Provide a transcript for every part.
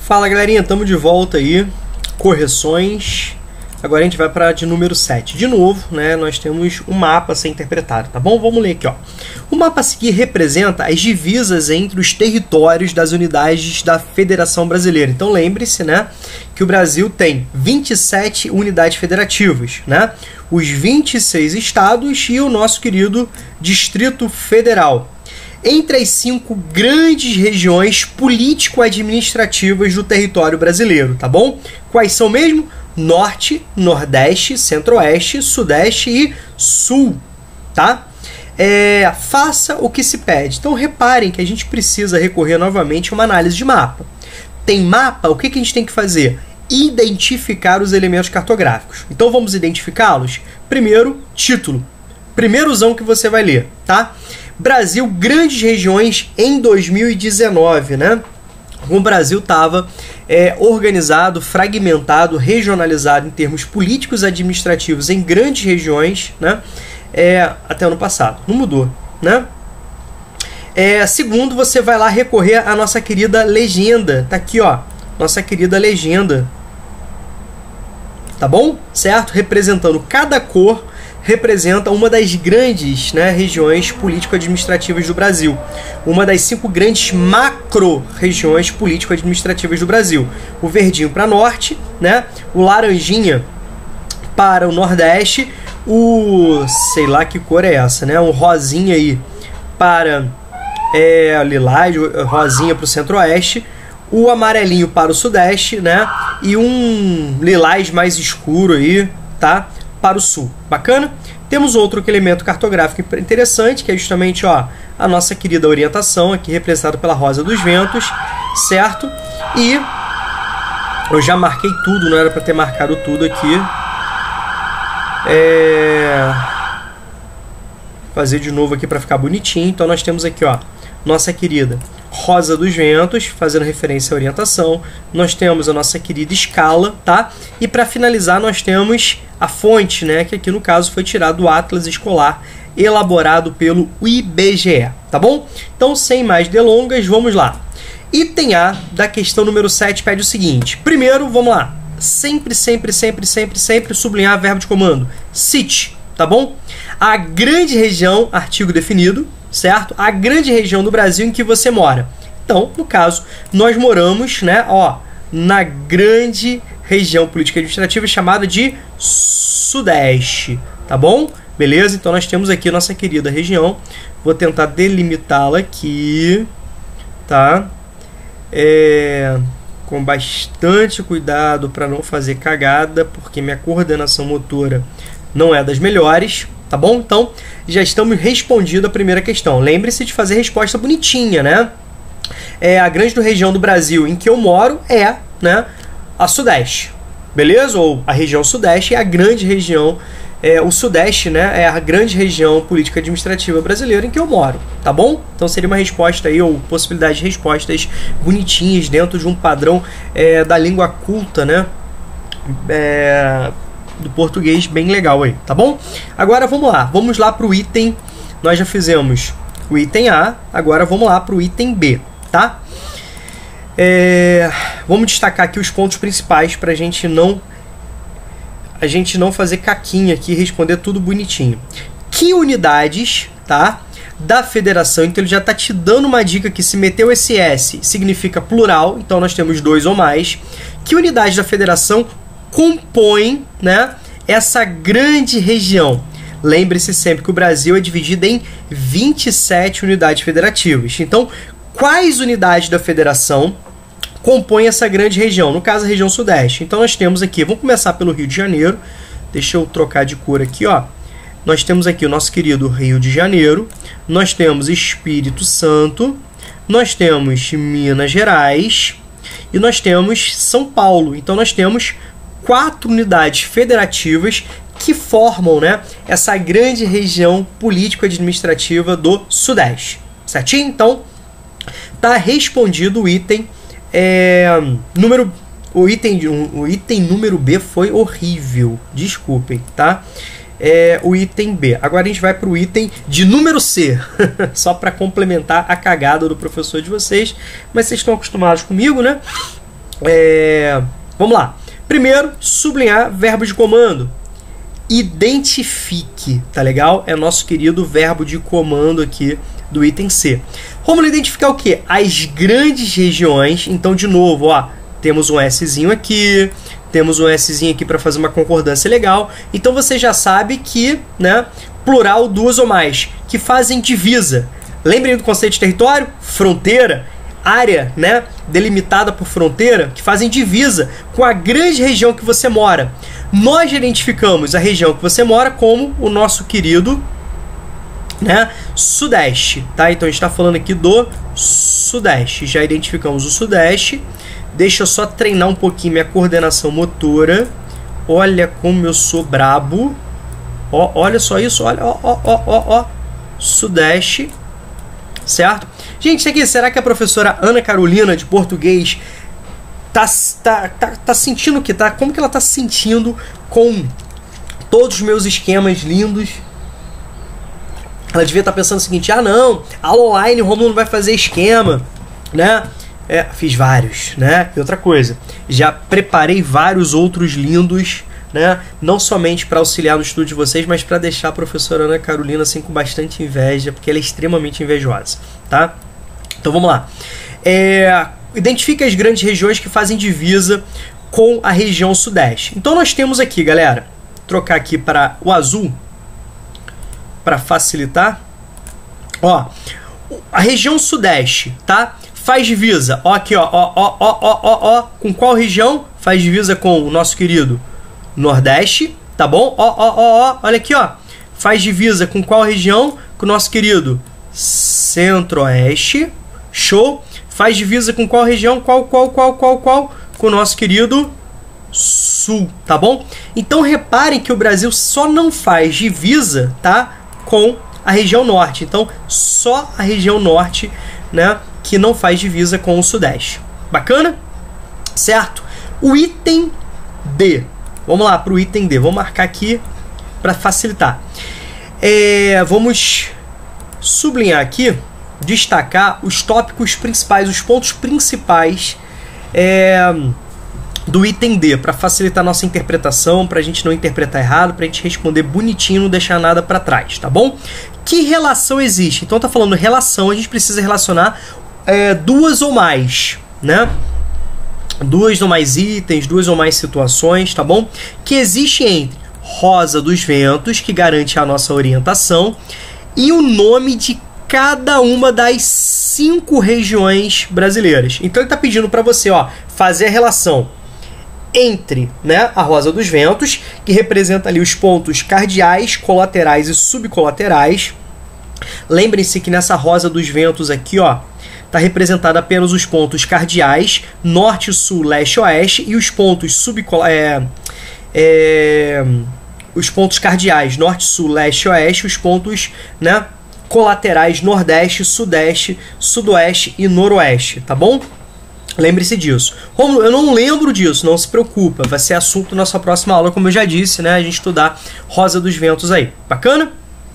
Fala galerinha, estamos de volta aí, correções. Agora a gente vai para de número 7. De novo, né, nós temos um mapa a ser interpretado, tá bom? Vamos ler aqui, ó. O mapa a seguir representa as divisas entre os territórios das unidades da Federação Brasileira. Então lembre-se, né, que o Brasil tem 27 unidades federativas, né? Os 26 estados e o nosso querido Distrito Federal. Entre as 5 grandes regiões político-administrativas do território brasileiro, tá bom? Quais são mesmo? Norte, Nordeste, Centro-Oeste, Sudeste e Sul, tá? Faça o que se pede. Então reparem que a gente precisa recorrer novamente a uma análise de mapa. Tem mapa, o que a gente tem que fazer? Identificar os elementos cartográficos. Então vamos identificá-los? Primeiro, título. Primeirozão que você vai ler, tá? Brasil, grandes regiões em 2019, né? O Brasil estava organizado, fragmentado, regionalizado em termos políticos e administrativos em grandes regiões, né? Até ano passado. Não mudou, né? Segundo, você vai lá recorrer à nossa querida legenda. Tá aqui, ó. Nossa querida legenda. Tá bom? Certo? Representando cada cor, representa uma das grandes, né, regiões político-administrativas do Brasil. Uma das 5 grandes macro-regiões político-administrativas do Brasil. O verdinho para norte, né, o laranjinha para o nordeste, o sei lá que cor é essa, né, um rosinha aí para lilás, rosinha para o centro-oeste, o amarelinho para o sudeste, né, e um lilás mais escuro aí, tá, para o sul. Bacana? Temos outro elemento cartográfico interessante, que é justamente, ó, a nossa querida orientação, aqui representada pela Rosa dos Ventos, certo? E eu já marquei tudo, não era para ter marcado tudo aqui. Fazer de novo aqui para ficar bonitinho. Então nós temos aqui, ó, nossa querida Rosa dos Ventos, fazendo referência à orientação. Nós temos a nossa querida escala, tá? E para finalizar nós temos a fonte, né? Que aqui no caso foi tirado do Atlas Escolar, elaborado pelo IBGE, tá bom? Então, sem mais delongas, vamos lá. Item A da questão número 7 pede o seguinte. Primeiro, vamos lá. Sempre sublinhar verbo de comando. Cite, tá bom? A grande região, artigo definido, certo? A grande região do Brasil em que você mora. Então, no caso, nós moramos, né, ó, na grande região política administrativa chamada de Sudeste, tá bom? Beleza? Então nós temos aqui a nossa querida região. Vou tentar delimitá-la aqui, tá? Com bastante cuidado para não fazer cagada, porque minha coordenação motora não é das melhores. Tá bom? Então, já estamos respondido a primeira questão. Lembre-se de fazer resposta bonitinha, né? A grande região do Brasil em que eu moro é, né, a Sudeste. Beleza? Ou a região Sudeste é a grande região, o Sudeste, né, é a grande região política administrativa brasileira em que eu moro. Tá bom? Então seria uma resposta aí, ou possibilidade de respostas bonitinhas dentro de um padrão da língua culta, né? Do português bem legal aí, tá bom? Agora vamos lá para o item. Nós já fizemos o item A, agora vamos lá para o item B, tá? Vamos destacar aqui os pontos principais para a gente não fazer caquinha aqui e responder tudo bonitinho. Que unidades, tá, da federação, então ele já tá te dando uma dica que se meteu esse S significa plural, então nós temos 2 ou mais. Que unidades da federação compõem, né, essa grande região? Lembre-se sempre que o Brasil é dividido em 27 unidades federativas. Então, quais unidades da federação compõem essa grande região? No caso, a região Sudeste. Então, nós temos aqui, vamos começar pelo Rio de Janeiro. Deixa eu trocar de cor aqui, ó. Nós temos aqui o nosso querido Rio de Janeiro. Nós temos Espírito Santo. Nós temos Minas Gerais. E nós temos São Paulo. Então, nós temos 4 unidades federativas que formam, né, essa grande região político-administrativa do Sudeste. Certinho? Então, tá respondido o item o item número B foi horrível. Desculpem, tá? O item B. Agora a gente vai para o item de número C, só para complementar a cagada do professor de vocês, mas vocês estão acostumados comigo, né? Vamos lá. Primeiro, sublinhar verbo de comando. Identifique, tá legal? É nosso querido verbo de comando aqui do item C. Vamos identificar o quê? As grandes regiões. Então, de novo, ó, temos um Szinho aqui, temos um Szinho aqui para fazer uma concordância legal. Então, você já sabe que, né, plural, duas ou mais, que fazem divisa. Lembrem do conceito de território? Fronteira, área, né, delimitada por fronteira, que fazem divisa com a grande região que você mora. Nós identificamos a região que você mora como o nosso querido, né, Sudeste, tá? Então a gente está falando aqui do Sudeste. Já identificamos o Sudeste. Deixa eu só treinar um pouquinho minha coordenação motora. Olha como eu sou brabo. Ó, olha só isso, olha, ó. Sudeste, certo? Gente, isso aqui, será que a professora Ana Carolina de português tá sentindo o que tá? Como que ela tá se sentindo com todos os meus esquemas lindos? Ela devia estar pensando o seguinte: ah, não, aula online, o Romulo não vai fazer esquema, né? Fiz vários, né? E outra coisa, já preparei vários outros lindos, né? Não somente para auxiliar no estudo de vocês, mas para deixar a professora Ana Carolina assim com bastante inveja, porque ela é extremamente invejosa, tá? Então vamos lá. Identifique as grandes regiões que fazem divisa com a região Sudeste. Então nós temos aqui, galera, vou trocar aqui para o azul para facilitar. Ó, a região Sudeste, tá? Faz divisa, ó aqui, ó, com qual região? Faz divisa com o nosso querido Nordeste, tá bom? Ó, olha aqui, ó. Faz divisa com qual região? Com o nosso querido Centro-Oeste. Show. Faz divisa com qual região? Qual? Com o nosso querido Sul, tá bom? Então reparem que o Brasil só não faz divisa, tá, com a região Norte. Então só a região Norte, né, que não faz divisa com o Sudeste. Bacana? Certo? O item D. Vamos lá para o item D. Vou marcar aqui para facilitar. Vamos sublinhar aqui, destacar os tópicos principais, os pontos principais do item D, para facilitar a nossa interpretação, para a gente não interpretar errado, para a gente responder bonitinho, não deixar nada para trás, tá bom? Que relação existe? Então tá falando relação, a gente precisa relacionar duas ou mais, né? Duas ou mais itens, duas ou mais situações, tá bom? Que existe entre Rosa dos Ventos, que garante a nossa orientação, e o nome de cada uma das 5 regiões brasileiras. Então ele está pedindo para você, ó, fazer a relação entre, né, a Rosa dos Ventos, que representa ali os pontos cardeais, colaterais e subcolaterais. Lembrem-se que nessa Rosa dos Ventos aqui, ó, está representado apenas os pontos cardeais, norte, sul, leste, oeste, e os pontos os pontos cardeais, norte, sul, leste, oeste, os pontos, né, colaterais, nordeste, sudeste, sudoeste e noroeste, tá bom? Lembre-se disso. Romulo, eu não lembro disso, não se preocupa, vai ser assunto da nossa próxima aula, como eu já disse, né, a gente estudar Rosa dos Ventos aí, bacana?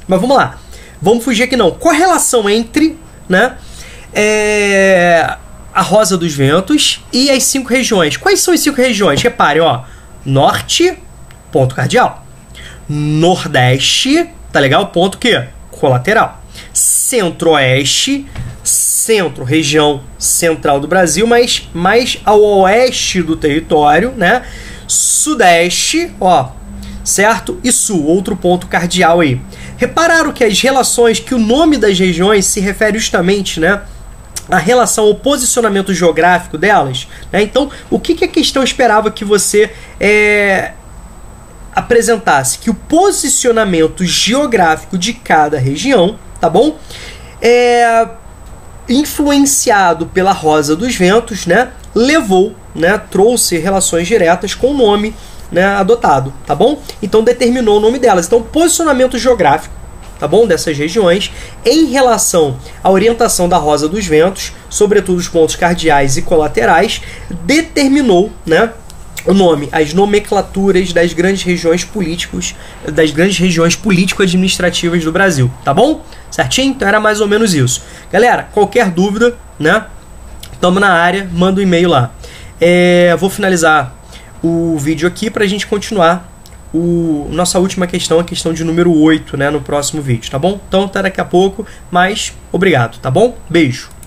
Mas vamos lá, vamos fugir aqui não. Qual a relação entre, né, a Rosa dos Ventos e as 5 regiões? Quais são as 5 regiões? Reparem, ó, norte, ponto cardeal, nordeste, tá legal? Ponto que? Colateral. Centro-oeste, centro, região central do Brasil, mas mais ao oeste do território, né? Sudeste, ó, certo? E sul, outro ponto cardeal aí. Repararam que as relações, que o nome das regiões se refere justamente, né, a relação ao posicionamento geográfico delas, né? Então, o que a questão esperava que você apresentasse? Que o posicionamento geográfico de cada região, tá bom? Influenciado pela Rosa dos Ventos, né, levou, né, trouxe relações diretas com o nome, né, adotado, tá bom? Então determinou o nome delas. Então, posicionamento geográfico, tá bom, dessas regiões em relação à orientação da Rosa dos Ventos, sobretudo os pontos cardeais e colaterais, determinou, né, o nome, as nomenclaturas das grandes regiões político-administrativas do Brasil, tá bom? Certinho? Então era mais ou menos isso. Galera, qualquer dúvida, né, tamo na área, manda um e-mail lá. Vou finalizar o vídeo aqui para a gente continuar nossa última questão, a questão de número 8, né, no próximo vídeo, tá bom? Então, até daqui a pouco, mas obrigado, tá bom? Beijo!